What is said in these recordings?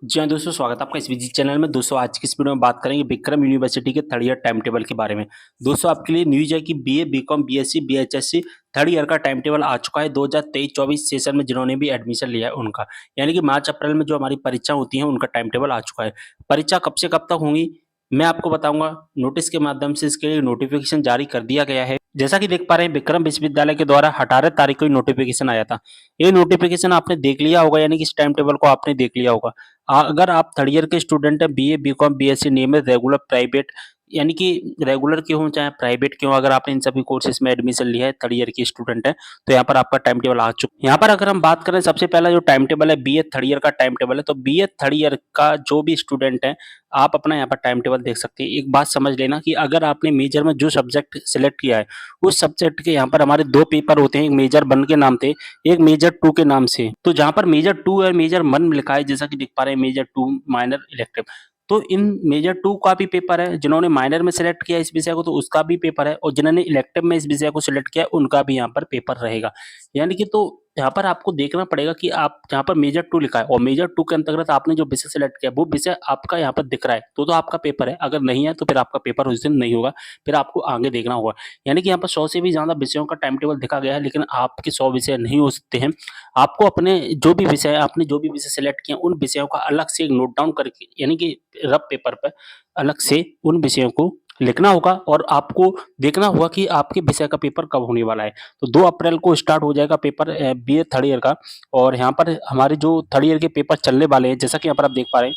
जी हाँ दोस्तों, स्वागत है आपका इस विज़िट चैनल में। दोस्तों आज की इस वीडियो में बात करेंगे विक्रम यूनिवर्सिटी के थर्ड ईयर टाइम टेबल के बारे में। दोस्तों आपके लिए न्यूज़ है कि बीए, बीकॉम, बीएससी, बीएचएससी थर्ड ईयर का टाइम टेबल आ चुका है 2023-24 सेशन में जिन्होंने भी एडमिशन लिया है उनका। यानी कि मार्च-अप्रैल में जो हमारी परीक्षा होती हैं उनका टाइम टेबल आ चुका है। परीक्षा कब से कब तक होंगी मैं आपको बताऊँगा। नोटिस के माध्यम से इसके लिए नोटिफ़िकेशन जारी कर दिया गया है। जैसा कि देख पा रहे हैं विक्रम विश्वविद्यालय के द्वारा 18 तारीख को ये नोटिफ़िकेशन आया था। ये नोटिफ़िकेशन आपने देख लिया होगा यानी कि इस टाइम टेबल को आपने देख लिया होगा। अगर आप थर्ड ईयर के स्टूडेंट हैं बीए, बीकॉम, बीएससी नियमित रेगुलर प्राइवेट यानी कि रेगुलर के हों चाहे प्राइवेट के हों, अगर आपने इन सभी कोर्सेज़ में एडमिशन लिया है, थर्ड ईयर के स्टूडेंट हैं, तो यहाँ पर आपका टाइम टेबल आ चुका है। यहाँ पर अगर हम बात करें सबसे पहला जो टाइम टेबल है बीए थर्ड ईयर का टाइम टेबल है, तो बीए थर्ड ईयर का जो भी स्टूडेंट है, आप अपना यहाँ पर टाइम टेबल देख सकते हैं। एक बात समझ लेना कि अगर आपने मेजर में जो सब्जेक्ट सिलेक्ट किया है, उस सब्जेक्ट के यहाँ पर हमारे 2 पेपर होते हैं, एक मेजर 1 के नाम से, एक मेजर 2 के नाम से। तो जहाँ पर मेजर 2 और मेजर 1 लिखा है जैसा कि देख पा रहे हैं मेजर 2 माइनर इलेक्टिव। तो इन मेजर 2 का भी पेपर है, जिन्होंने माइनर में सिलेक्ट किया इस विषय को तो उसका भी पेपर है और जिन्होंने इलेक्टिव में इस विषय को सिलेक्ट किया उनका भी यहाँ पर पेपर रहेगा। यानी कि तो यहाँ पर आपको देखना पड़ेगा कि आप जहाँ पर मेजर 2 लिखा है और मेजर 2 के अंतर्गत आपने जो विषय सिलेक्ट किया वो विषय आपका यहाँ पर दिख रहा है, तो आपका पेपर है। अगर नहीं है तो फिर आपका पेपर उस दिन नहीं होगा, फिर आपको आगे देखना होगा। यानी कि यहाँ पर 100 से भी ज़्यादा विषयों का टाइम टेबल दिखा गया है, लेकिन आपके 100 विषय नहीं हो सकते हैं। आपको अपने जो भी विषय आपने जो भी विषय सिलेक्ट किए उन विषयों का अलग से एक नोट डाउन करके यानी कि रफ पेपर पे अलग से उन विषयों को लिखना होगा और आपको देखना होगा कि आपके विषय का पेपर कब होने वाला है। तो 2 अप्रैल को स्टार्ट हो जाएगा पेपर बीए थर्ड ईयर का और यहाँ पर हमारे जो थर्ड ईयर के पेपर चलने वाले हैं, जैसा कि यहाँ पर आप देख पा रहे हैं,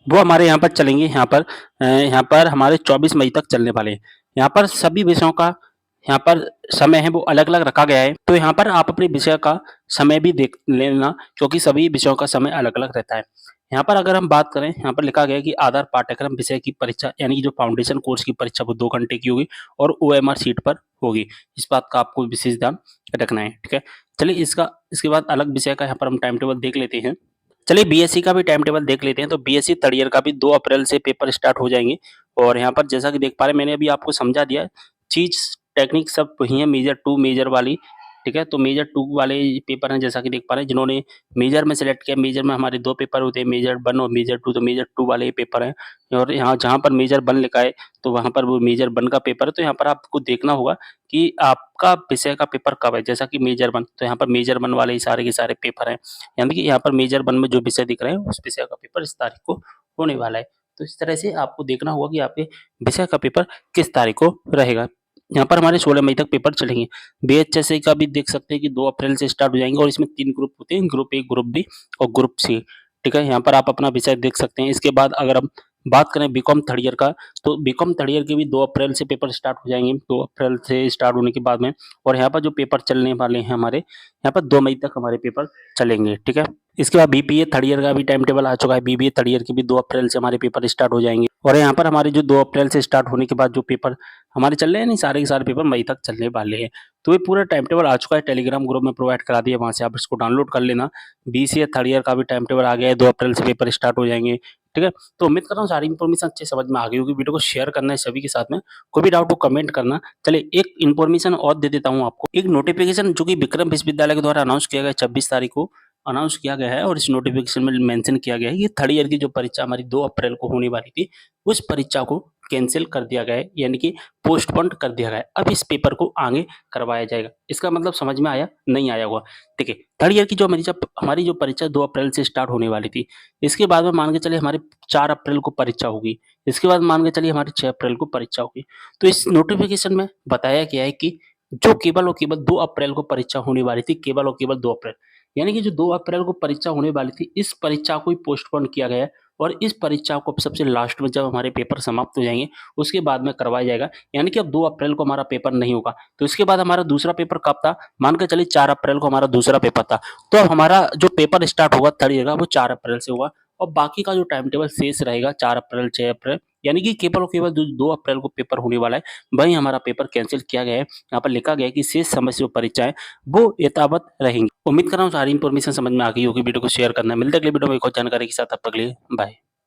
वो हमारे यहाँ पर चलेंगे यहाँ पर हमारे 24 मई तक चलने वाले हैं। यहाँ पर सभी विषयों का यहाँ पर समय है वो अलग-अलग रखा गया है। तो यहाँ पर आप अपने विषय का समय भी देख लेना क्योंकि सभी विषयों का समय अलग-अलग रहता है। यहाँ पर अगर हम बात करें, यहाँ पर लिखा गया है कि आधार पाठ्यक्रम विषय की परीक्षा यानी कि जो फाउंडेशन कोर्स की परीक्षा वो 2 घंटे की होगी और ओएमआर शीट पर होगी। इस बात का आपको विशेष ध्यान रखना है, ठीक है? चलिए इसके बाद अलग विषय का यहाँ पर हम टाइम टेबल देख लेते हैं। चलिए बीएससी का भी टाइम टेबल देख लेते हैं। तो बीएससी थर्ड ईयर का भी 2 अप्रैल से पेपर स्टार्ट हो जाएँगे और यहाँ पर जैसा कि देख पा रहे हैं मैंने अभी आपको समझा दिया है। चीज़ टेक्निक सब वही है मेजर 2 मेजर वाली, ठीक है? तो मेजर 2 वाले पेपर हैं जैसा कि देख पा रहे हैं जिन्होंने मेजर में सिलेक्ट किया, मेजर में हमारे 2 पेपर होते हैं मेजर 1 और मेजर 2 तो मेजर 2 वाले ये पेपर हैं और यहाँ जहाँ पर मेजर 1 लिखा है तो वहाँ पर वो मेजर 1 का पेपर है। तो यहाँ पर आपको देखना होगा कि आपका विषय का पेपर कब है, जैसा कि मेजर 1 तो यहाँ पर मेजर 1 वाले ही सारे के सारे पेपर हैं। यानी कि यहाँ पर मेजर 1 में जो विषय दिख रहे हैं उस विषय का पेपर इस तारीख को होने वाला है। तो इस तरह से आपको देखना होगा कि आपके विषय का पेपर किस तारीख को रहेगा। यहाँ पर हमारे 16 मई तक पेपर चलेंगे। बीएचएससी का भी देख सकते हैं कि 2 अप्रैल से स्टार्ट हो जाएँगे और इसमें 3 ग्रुप होते हैं, ग्रुप ए, ग्रुप बी और ग्रुप सी, ठीक है? यहाँ पर आप अपना विषय देख सकते हैं। इसके बाद अगर हम बात करें बीकॉम थर्ड ईयर का, तो बीकॉम थर्ड ईयर के भी 2 अप्रैल से पेपर स्टार्ट हो जाएँगे। 2 अप्रैल से स्टार्ट होने के बाद में और यहाँ पर जो पेपर चलने वाले हैं हमारे, यहाँ पर 2 मई तक हमारे पेपर चलेंगे, ठीक है? इसके बाद बीबीए थर्ड ईयर का भी टाइम टेबल आ चुका है। बीबीए थर्ड ईयर के भी 2 अप्रैल से हमारे पेपर स्टार्ट हो जाएँगे और यहाँ पर हमारे जो 2 अप्रैल से स्टार्ट होने के बाद जो पेपर हमारे चल रहे हैं नहीं सारे के सारे पेपर मई तक चलने वाले हैं। तो ये पूरा टाइम टेबल आ चुका है, टेलीग्राम ग्रुप में प्रोवाइड करा दिया, वहाँ से आप इसको डाउनलोड कर लेना। बीसीए थर्ड ईयर का भी टाइम टेबल आ गया है, 2 अप्रैल से पेपर स्टार्ट हो जाएँगे, ठीक है? तो उम्मीद कर रहा हूँ सारी इन्फॉर्मेशन अच्छे समझ में आ गई होगी। वीडियो को शेयर करना है सभी के साथ में, कोई भी डाउट हो कमेंट करना। चलिए एक इन्फॉर्मेशन और दे देता हूँ आपको। एक नोटिफ़िकेशन जो कि विक्रम विश्वविद्यालय के द्वारा अनाउंस किया गया है 26 तारीख को अनाउंस किया गया है और इस नोटिफ़िकेशन में मेंशन किया गया है ये थर्ड ईयर की जो परीक्षा हमारी 2 अप्रैल को होने वाली थी, उस परीक्षा को कैंसल कर दिया गया है यानी कि पोस्टपोन कर दिया गया है। अब इस पेपर को आगे करवाया जाएगा। इसका मतलब समझ में आया? नहीं आया होगा। देखिए, थर्ड ईयर की जो हमारी जो परीक्षा 2 अप्रैल से स्टार्ट होने वाली थी, इसके बाद में मान के चलिए हमारी 4 अप्रैल को परीक्षा होगी। इसके बाद मान के चलिए हमारी 6 अप्रैल को परीक्षा होगी। तो इस नोटिफ़िकेशन में बताया गया है कि जो केवल और केवल 2 अप्रैल को परीक्षा होने वाली थी, केवल और केवल 2 अप्रैल। यानी कि जो 2 अप्रैल को परीक्षा होने वाली थी, इस परीक्षा को ही पोस्टपोन किया गया है और इस परीक्षा को अब सबसे लास्ट में जब हमारे पेपर समाप्त हो जाएँगे, उसके बाद में करवाया जाएगा। यानी कि अब 2 अप्रैल को हमारा पेपर नहीं होगा। तो इसके बाद हमारा दूसरा पेपर कब था? मान के चलिए 4 अप्रैल को हमारा दूसरा पेपर था। तो अब हमारा जो पेपर स्टार्ट होगा थर्ड ईयर का वो 4 अप्रैल से होगा और बाकी का जो टाइम टेबल शेष रहेगा 4 अप्रैल, 6 अप्रैल यानी कि केवल और केवल दो 2 अप्रैल को पेपर होने वाला है, वहीं हमारा पेपर कैंसल किया गया है। यहाँ पर लिखा गया है कि शेष समय से जो परीक्षाएँ वो यथावत रहेंगी। उम्मीद कर रहा हूँ सारी इन्फॉर्मेशन समझ में आ गई होगी। वीडियो को शेयर करना है। मिलते हैं अगले वीडियो में एक और जानकारी के साथ, तब तक के लिए बाय।